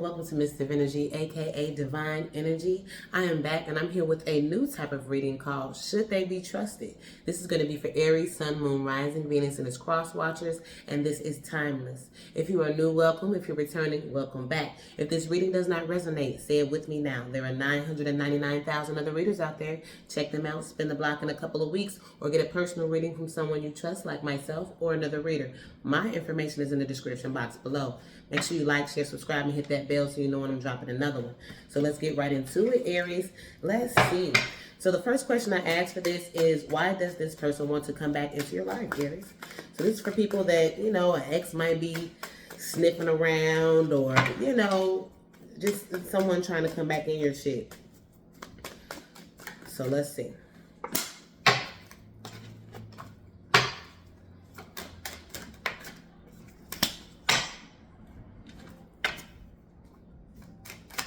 welcome to Ms.Divinergy, aka Divine Energy. I am back and I'm here with a new type of reading called Should They Be Trusted? This is going to be for Aries, Sun, Moon, Rising, Venus, and its cross watchers, and this is timeless. If you are new, welcome. If you're returning, welcome back. If this reading does not resonate, say it with me now. There are 999,000 other readers out there. Check them out, spin the block in a couple of weeks, or get a personal reading from someone you trust like myself or another reader. My information is in the description box below. Make sure you like, share, subscribe, and hit that bell so you know when I'm dropping another one. So let's get right into it, Aries. Let's see. So the first question I asked for this is, why does this person want to come back into your life, Aries? So this is for people that, you know, an ex might be sniffing around, or, you know, just someone trying to come back in your shit. So let's see.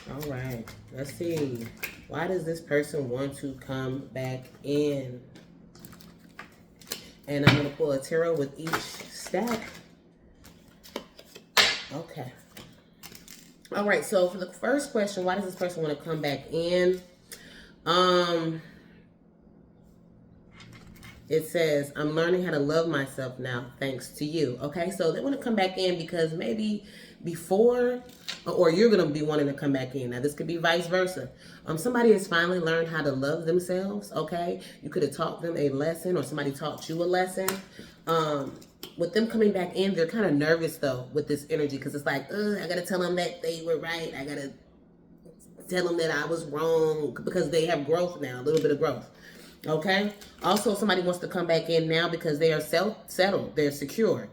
All right, let's see. Why does this person want to come back in? And I'm going to pull a tarot with each stack. Okay. All right, so for the first question, why does this person want to come back in? It says, I'm learning how to love myself now, thanks to you. Okay, so they want to come back in because maybe before, or you're going to be wanting to come back in. Now, this could be vice versa. Somebody has finally learned how to love themselves, okay? You could have taught them a lesson, or somebody taught you a lesson. With them coming back in, they're kind of nervous, though, with this energy, because it's like, I got to tell them that they were right. I got to tell them that I was wrong, because they have growth now, a little bit of growth. Okay. Also, somebody wants to come back in now because they are settled. They're secure.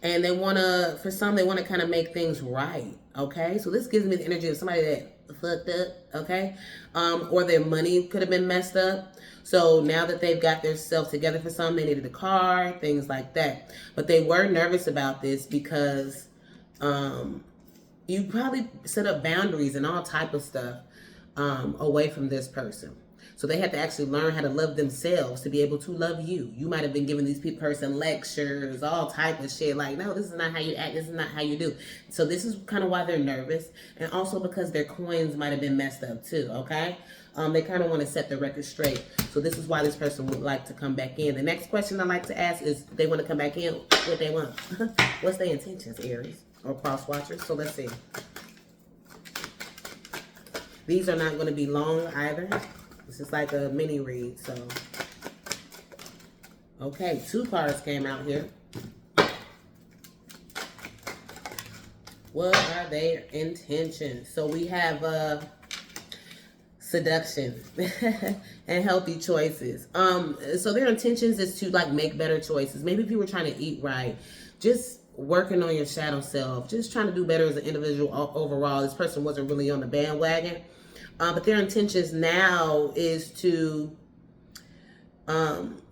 And they want to, for some, they want to kind of make things right. Okay. So this gives me the energy of somebody that fucked up. Okay. Or their money could have been messed up. So now that they've got their self together, for some, they needed a car, things like that. But they were nervous about this because you probably set up boundaries and all type of stuff away from this person. So they had to actually learn how to love themselves to be able to love you. You might have been giving these person lectures, all type of shit, like, no, this is not how you act, this is not how you do. So this is kind of why they're nervous, and also because their coins might have been messed up too, okay? They kind of want to set the record straight. So this is why this person would like to come back in. The next question I like to ask is, they want to come back in, what they want? What's their intentions, Aries or cross watchers? So let's see. These are not going to be long either. This is like a mini read, so. Okay, 2 cards came out here. What are their intentions? So we have seduction and healthy choices. So their intentions is to like make better choices. Maybe if you were trying to eat right, just working on your shadow self, just trying to do better as an individual overall. This person wasn't really on the bandwagon. But their intentions now is to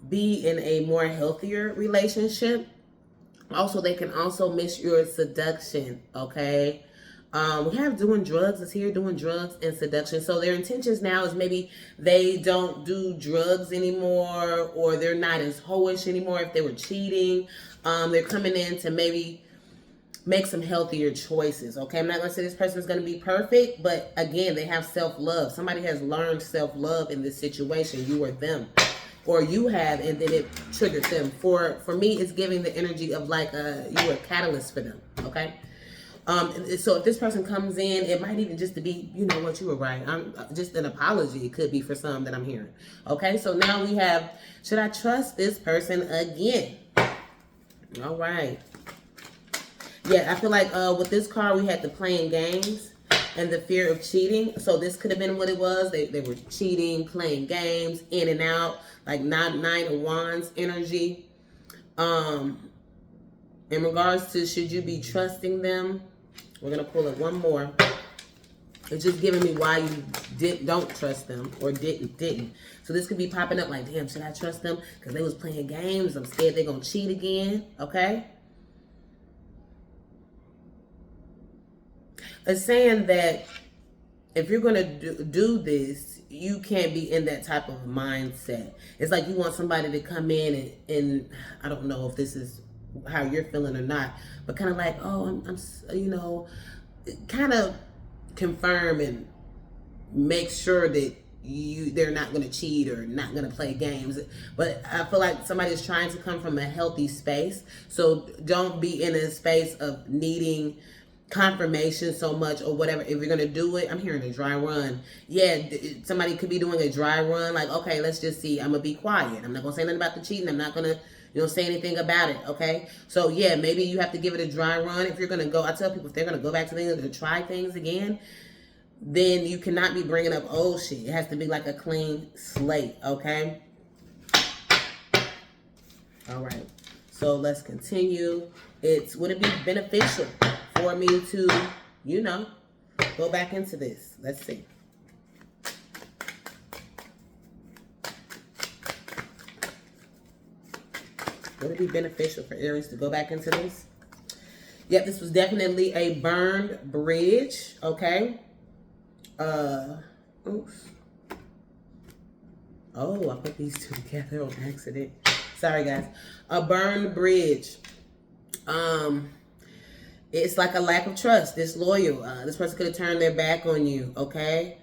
be in a more healthier relationship. Also, they can also miss your seduction, okay? We have doing drugs is here, doing drugs and seduction. So their intentions now is maybe they don't do drugs anymore, or they're not as hoish anymore if they were cheating. They're coming in to maybe make some healthier choices, okay? I'm not going to say this person is going to be perfect, but again, they have self-love. Somebody has learned self-love in this situation, you or them, or you have, and then it triggered them. For me, it's giving the energy of like you were a catalyst for them, okay? So if this person comes in, it might even just to be, you know what, you were right. Just an apology. It could be for some that I'm hearing, okay? So now we have, should I trust this person again? All right. Yeah, I feel like with this card, we had the playing games and the fear of cheating. So this could have been what it was. They were cheating, playing games, in and out, like Nine of Wands energy. In regards to should you be trusting them, we're going to pull it one more. It's just giving me why you don't trust them or didn't. So this could be popping up like, damn, should I trust them? Because they was playing games. I'm scared they're going to cheat again, okay? It's saying that if you're going to do this, you can't be in that type of mindset. It's like you want somebody to come in and I don't know if this is how you're feeling or not, but kind of like, oh, I'm you know, kind of confirm and make sure that they're not going to cheat or not going to play games. But I feel like somebody's trying to come from a healthy space, so don't be in a space of needing confirmation so much or whatever. If you're gonna do it, I'm hearing a dry run. Yeah, somebody could be doing a dry run, like, okay, let's just see, I'm gonna be quiet, I'm not gonna say nothing about the cheating, I'm not gonna say anything about it. Okay, so yeah, maybe you have to give it a dry run. If you're gonna go, I tell people, if they're gonna go back to things or try things again, then you cannot be bringing up old shit. It has to be like a clean slate. Okay, all right, so let's continue. Would it be beneficial for me to, go back into this? Let's see. Would it be beneficial for Aries to go back into this? Yep, this was definitely a burned bridge, okay? Oops. Oh, I put these two together on accident. Sorry, guys. A burned bridge. It's like a lack of trust, disloyal. This person could have turned their back on you, okay?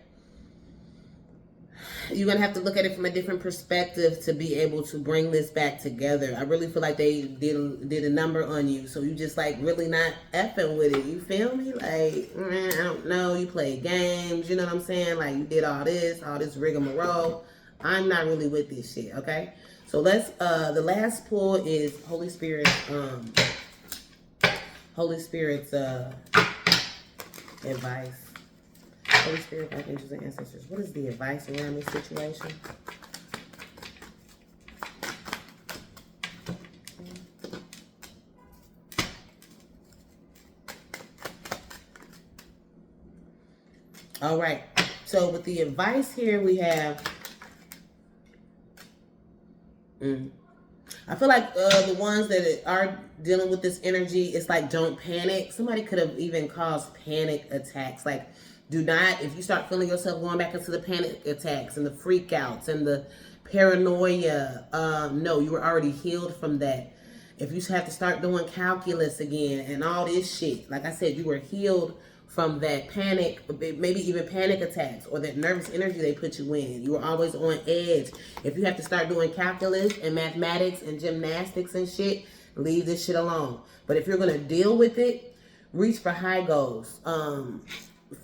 You're going to have to look at it from a different perspective to be able to bring this back together. I really feel like they did a number on you. So you just like really not effing with it. You feel me? Like, I don't know. You played games. You know what I'm saying? Like you did all this rigmarole. I'm not really with this shit, okay? So let's, the last pull is Holy Spirit, Holy Spirit's advice. Holy Spirit, archangels, and ancestors. What is the advice around this situation? All right. So with the advice here, we have. I feel like the ones that are dealing with this energy, it's like don't panic. Somebody could have even caused panic attacks. Like, do not, if you start feeling yourself going back into the panic attacks and the freak outs and the paranoia, no, you were already healed from that. If you have to start doing calculus again and all this shit, like I said, you were healed from that panic, maybe even panic attacks or that nervous energy they put you in. You were always on edge. If you have to start doing calculus and mathematics and gymnastics and shit, leave this shit alone. But if you're going to deal with it, reach for high goals.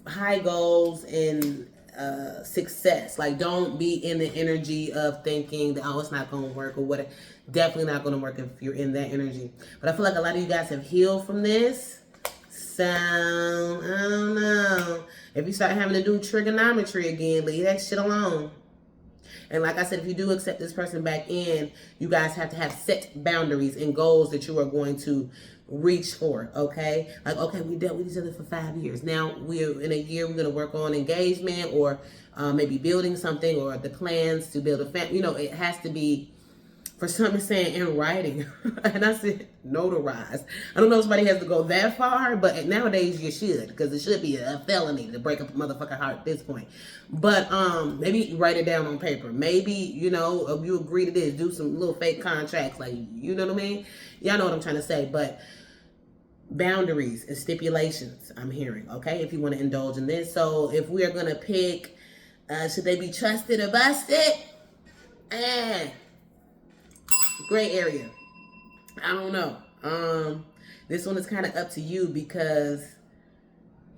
High goals and success. Like, don't be in the energy of thinking that, oh, it's not going to work or whatever. Definitely not going to work if you're in that energy. But I feel like a lot of you guys have healed from this. So, I don't know. If you start having to do trigonometry again, leave that shit alone. And like I said, if you do accept this person back in, you guys have to have set boundaries and goals that you are going to reach for, okay? Like, okay, we dealt with each other for 5 years. Now, we're in a year, we're going to work on engagement or maybe building something or the plans to build a family. You know, it has to be, for some it's saying in writing. And I said notarized. I don't know if somebody has to go that far, but nowadays you should, because it should be a felony to break up a motherfucking heart at this point. But maybe write it down on paper. Maybe, you know, you agree to this, do some little fake contracts, like, you know what I mean? Y'all know what I'm trying to say. But boundaries and stipulations, I'm hearing, okay, if you want to indulge in this. So if we are going to pick, should they be trusted or busted? Gray area. I don't know. This one is kind of up to you because,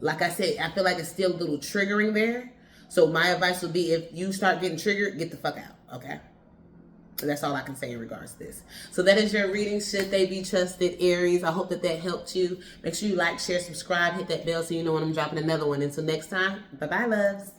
like I said, I feel like it's still a little triggering there. So my advice would be, if you start getting triggered, get the fuck out, okay? That's all I can say in regards to this. So that is your reading. Should they be trusted, Aries? I hope that helped you. Make sure you like, share, subscribe, hit that bell so you know when I'm dropping another one. Until next time, bye-bye, loves.